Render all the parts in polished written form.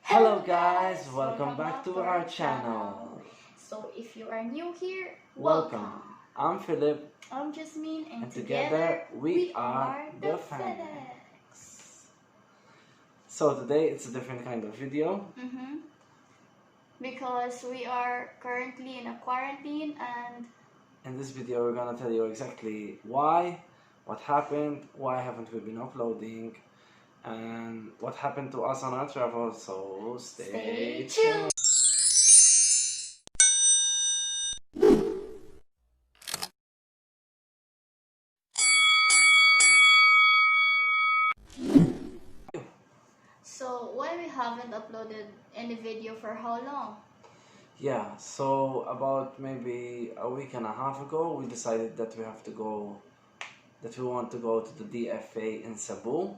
Hello guys, welcome back to our channel. So if you are new here, Welcome. I'm Philip, I'm Jasmine, and together we are the Fenechs. So today it's a different kind of video. Because we are currently in a quarantine, and in this video we're gonna tell you exactly why, what happened, why haven't we been uploading, and what happened to us on our travel. So stay tuned. so why we haven't uploaded any video for how long? Yeah, so about maybe a week and a half ago we decided that we want to go to the DFA in Cebu.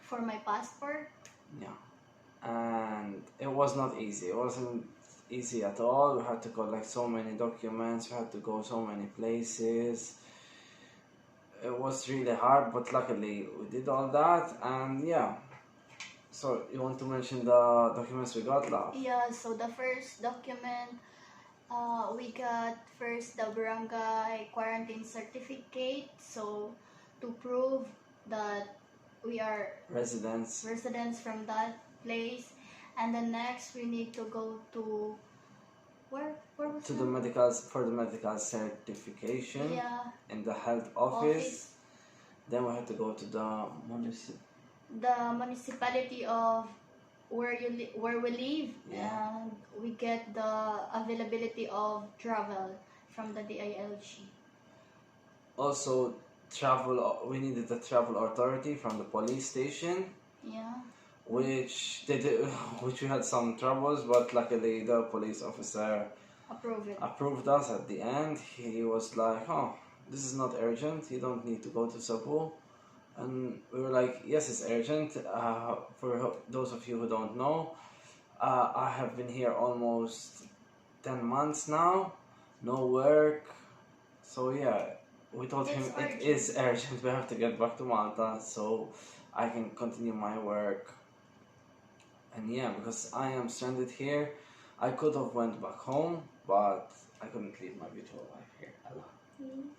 For my passport? Yeah, and it was not easy. It wasn't easy at all. We had to collect so many documents, we had to go so many places. It was really hard, but luckily we did all that. And yeah, so you want to mention the documents we got, love? Yeah, so the first document, we got first the barangay quarantine certificate, so to prove that we are residents from that place. And then next we need to go to where was to that? the medical certification. Yeah, in the health office. Then we had to go to the municipality of where we live. Yeah. And we get the availability of travel from the DILG. Also we needed the travel authority from the police station. Yeah, Which we had some troubles, but luckily the police officer approved us at the end. He was like, "Oh, this is not urgent. You don't need to go to Cebu." And we were like, "Yes, it's urgent." For those of you who don't know, I have been here almost 10 months now, no work. So yeah, we told him it is urgent. We have to get back to Malta so I can continue my work. And yeah, because I am stranded here, I could have went back home, but I couldn't leave my beautiful wife here alone.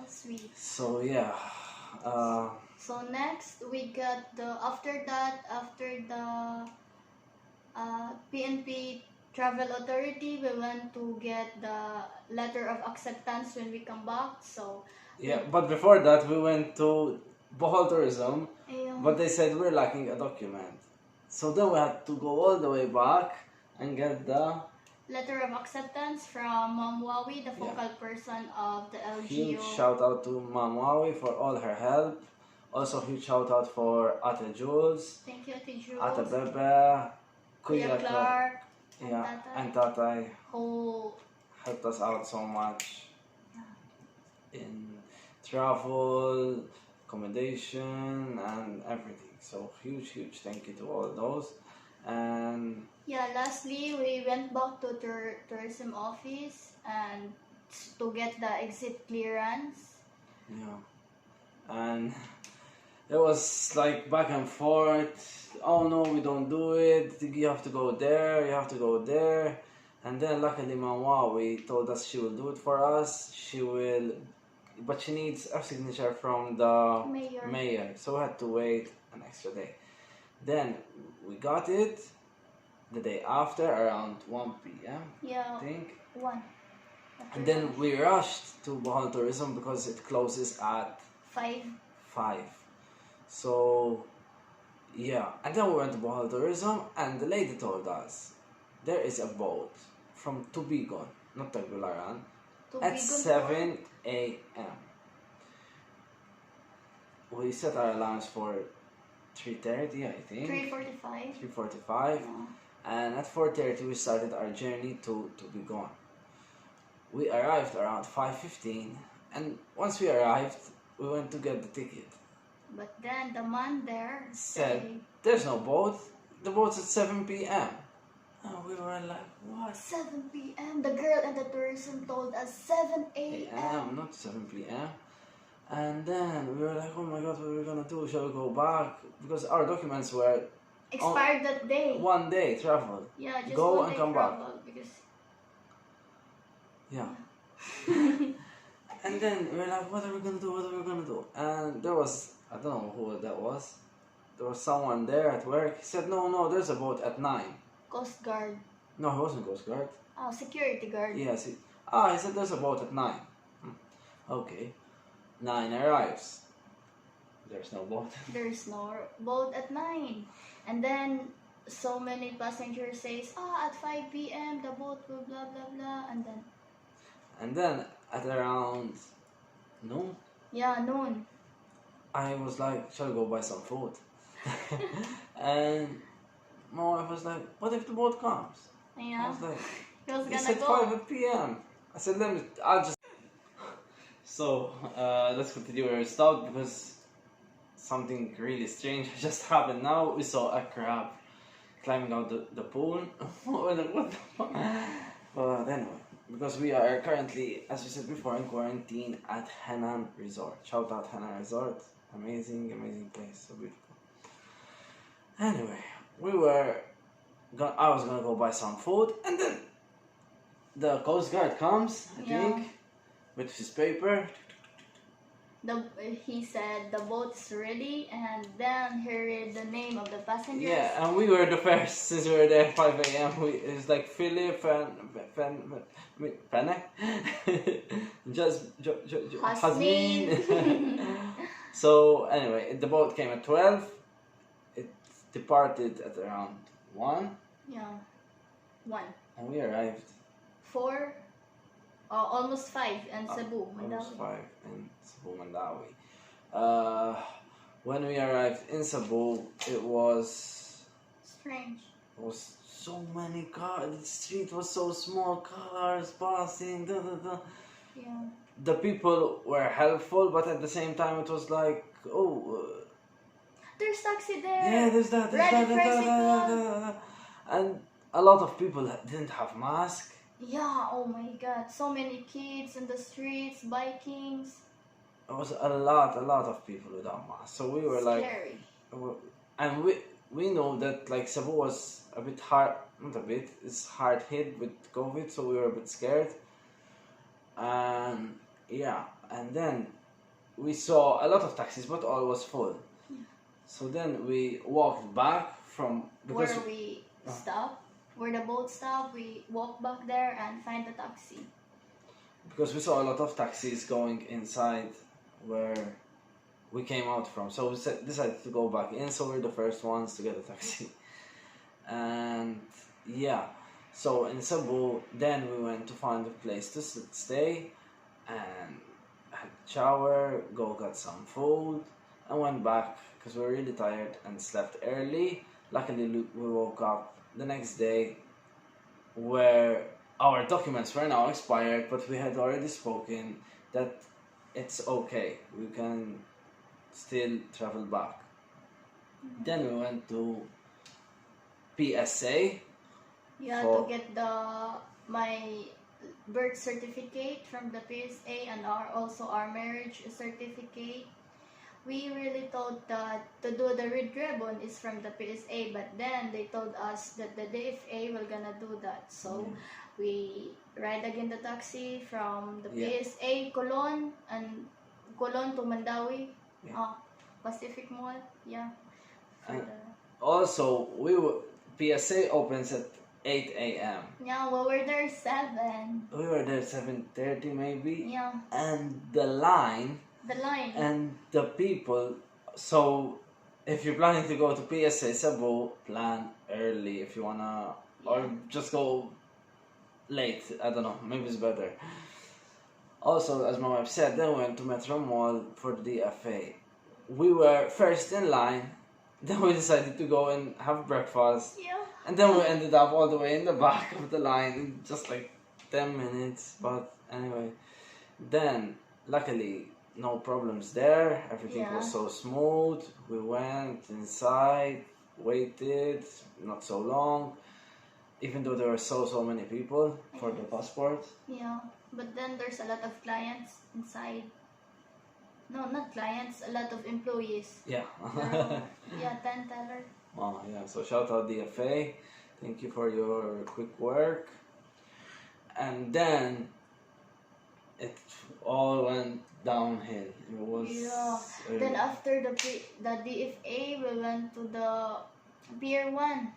Sweet. So yeah. So next we got after the PNP Travel Authority, we went to get the letter of acceptance when we come back. So yeah, but before that we went to Bohol Tourism, but they said we're lacking a document. So then we had to go all the way back and get the letter of acceptance from Ma'am Wawi, the focal person of the LGU. Huge shout out to Ma'am Wawi for all her help. Also huge shout out for Ate Jules. Thank you, Ate Jules. Ate Bebe, Kuya Clark, and Tatay, who helped us out so much in travel, accommodation, and everything. So huge thank you to all those. And yeah, lastly we went back to tourism office and to get the exit clearance. Yeah, and it was like back and forth. Oh no, we don't do it. You have to go there. You have to go there. And then luckily Mawawi told us she will do it for us. She will, but she needs a signature from the mayor. So we had to wait an extra day. Then we got it the day after around 1 p.m. Yeah, I think 1. And then we rushed to Bohol Tourism because it closes at 5. So yeah, and then we went to Bohol Tourism and the lady told us there is a boat from Tubigon, not Tagbilaran, at 7 a.m. We set our alarms for 3:30, I think. 3:45. And at 4:30 we started our journey to Tubigon. We arrived around 5:15, and once we arrived, we went to get the ticket. But then the man there said, "There's no boat. The boat's at 7 p.m. And we were like, "What? 7 p.m. The girl at the tourism told us 7 a.m. Not 7 p.m. And then we were like, "Oh my God, what are we gonna do? Shall we go back?" Because our documents were expired that day. 1 day travel. Yeah, just go one and day come travel back. because Yeah. And then we're like, what are we gonna do? What are we gonna do? And there was, I don't know who that was. There was someone there at work. He said, no, there's a boat at 9. Coast Guard. No, he wasn't Coast Guard. Oh, security guard. Yes. He said there's a boat at 9. Okay. 9 arrives. There's no boat. There's no boat at 9. And then so many passengers says, at 5 p.m. the boat will blah blah blah, and then at around noon. Yeah, noon. I was like, shall I go buy some food? And my wife was like, what if the boat comes? Yeah. I was like, he was he gonna said go. 5 p.m. I said, I'll just. So let's continue where we stopped because something really strange just happened now. We saw a crab climbing out the pool. What the fuck? But anyway, because we are currently, as we said before, in quarantine at Henan Resort. Shout out Henan Resort. Amazing place. So beautiful. Anyway, I was gonna go buy some food, and then the Coast Guard comes, I think, with his paper. He said the boat's ready, and then he read the name of the passengers. Yeah, and we were the first since we were there at 5 a.m. It was like Philip and Fenechs, Hasmin. So anyway, the boat came at 12. It departed at around 1. Yeah, 1. And we arrived. 4. Almost 5 in Cebu, Mandawi. Almost 5 in Cebu, Mandawi. When we arrived in Cebu, it was strange. It was so many cars. The street was so small. Cars passing. Yeah. The people were helpful, but at the same time, it was like, there's taxi there. Yeah, there's that. And a lot of people didn't have masks. Yeah, oh my god, so many kids in the streets, bikings. It was a lot of people without masks. So we were scary. And we know that like Cebu was a bit hard, not a bit, it's hard hit with COVID, so we were a bit scared. And yeah, and then we saw a lot of taxis, but all was full. Yeah. So then we walked back from where we stopped. Where the boat stopped, we walked back there and find the taxi. Because we saw a lot of taxis going inside where we came out from. So we decided to go back in, so we're the first ones to get a taxi. And yeah, so in Cebu, then we went to find a place to stay and had a shower, got some food, and went back because we were really tired and slept early. Luckily, we woke up the next day where our documents were now expired, but we had already spoken that it's okay, we can still travel back. Then we went to PSA. Yeah, to get my birth certificate from the PSA and also our marriage certificate. We really thought that to do the red ribbon is from the PSA, but then they told us that the DFA will gonna do that. So we ride again the taxi from the PSA Colon to Mandawi, Pacific Mall. Yeah. Also, PSA opens at 8 a.m. Yeah, we were there 7. We were there 7:30 maybe. Yeah. And the line. And the people, so if you're planning to go to PSA Cebu, plan early if you wanna, or just go late, I don't know, maybe it's better. Also, as my wife said, then we went to Metro Mall for the DFA. We were first in line, then we decided to go and have breakfast, and then we ended up all the way in the back of the line in just like 10 minutes, but anyway, then luckily no problems there, everything was so smooth. We went inside, waited not so long, even though there were so many people for the passport. Yeah, but then there's a lot of clients inside. No, not clients, a lot of employees. Yeah. 10 teller. Oh, yeah. So shout out DFA. Thank you for your quick work. And then it all went downhill. It was... Yeah. Then after the DFA, we went to the Pier 1.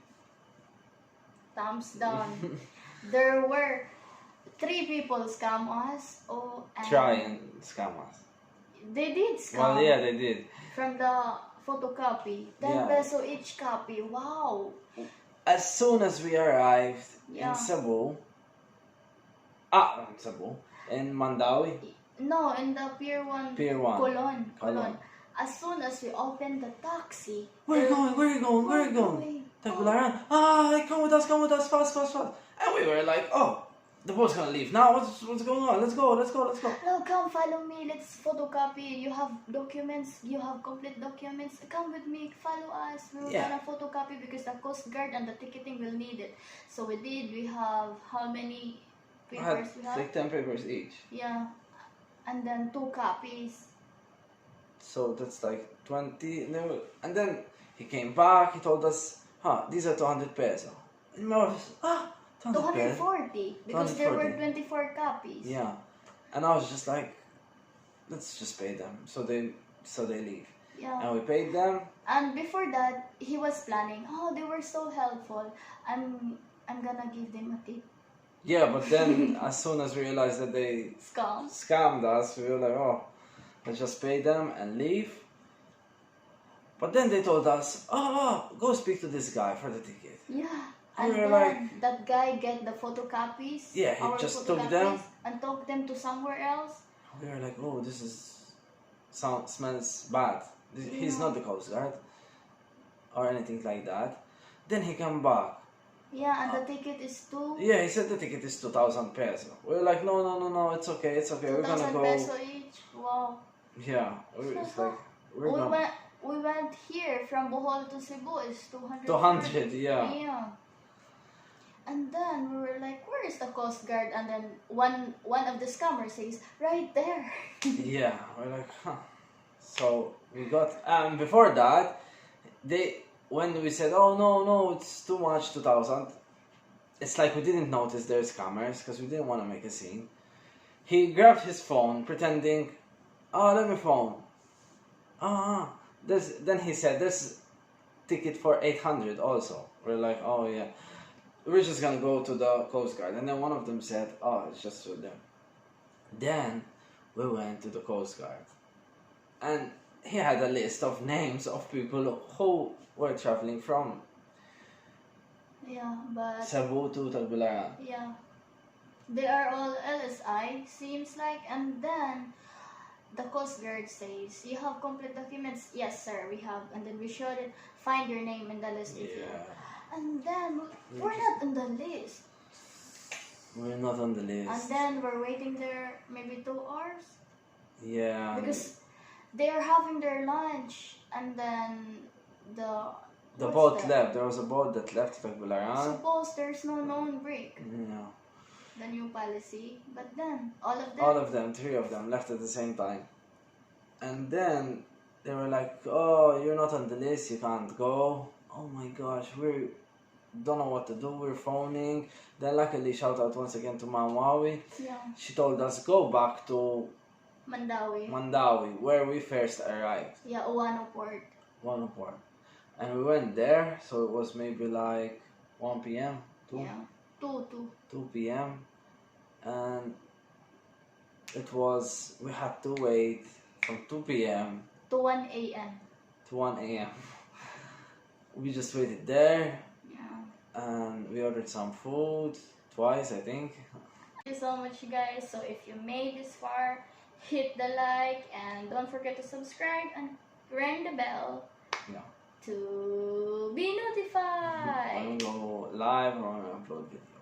Thumbs down. There were 3 people scam us. Oh, and try and scam us. They did scam. Well, yeah, they did. From the photocopy. 10 peso each copy. Wow. As soon as we arrived in Cebu, in Mandawi. No, in the Pier 1. Pier 1. Colon. As soon as we opened the taxi. Where are you going? Tagularan. Come with us, fast. And we were like, oh, the boat's gonna leave. Now, what's going on? Let's go. No, come follow me. Let's photocopy. You have documents. You have complete documents. Come with me. Follow us. We're gonna photocopy because the Coast Guard and the ticketing will need it. So we did. We have how many papers we have? Like 10 papers each. Yeah. And then 2 copies. So that's like 20. And then he came back. He told us, these are 200 peso. And my wife was, 240 because 240. there were 24 copies. Yeah, and I was just like, let's just pay them. So they leave. Yeah. And we paid them. And before that, he was planning. Oh, they were so helpful. I'm gonna give them a tip. Yeah, but then as soon as we realized that they scammed us, we were like, oh, let's just pay them and leave. But then they told us, go speak to this guy for the ticket. Yeah. And then like, that guy get the photocopies. Yeah, he just took them and took them to somewhere else. We were like, oh, smells bad. He's not the Coast Guard or anything like that. Then he came back. Yeah, and the ticket is 2. Yeah, he said the ticket is 2,000 peso. We were like, no, it's okay. We're gonna go. 2,000 peso each. Wow. Yeah, it's like we went here from Bohol to Cebu is 200. 200, yeah. Yeah. And then we were like, where is the Coast Guard? And then one of the scammers says, right there. Yeah, we're like, So we got, before that, when we said, oh no, it's too much, 2,000, it's like we didn't notice they're scammers because we didn't want to make a scene. He grabbed his phone, pretending, let me phone. Then he said, there's ticket for 800 also. We're like, oh yeah. We're just gonna go to the Coast Guard. And then one of them said, it's just for them. Then we went to the Coast Guard. And he had a list of names of people who were traveling from Cebu to Tagbilaran. Yeah. They are all LSI, seems like. And then the Coast Guard says, you have complete documents? Yes, sir, we have. And then we showed it, find your name in the list if you have. And then we're not on the list. We're not on the list. And then we're waiting there maybe 2 hours. Yeah. Because they are having their lunch, and then the boat left. There was a boat that left Tagbilaran. Suppose there's no known break. Yeah. The new policy, but then 3 of them left at the same time. And then they were like, oh, you're not on the list, you can't go. Oh my gosh, we don't know what to do, we're phoning. Then luckily, shout out once again to Mamawi. Yeah. She told us, go back to Mandawi, where we first arrived. Yeah, Uano Port. And we went there, so it was maybe like 1 p.m. 2? Yeah, 2 p.m. And we had to wait from 2 p.m. to 1 a.m. We just waited there. Yeah. And we ordered some food, twice I think. Thank you so much, guys. So if you made this far, hit the like and don't forget to subscribe and ring the bell to be notified. I don't go live or upload video.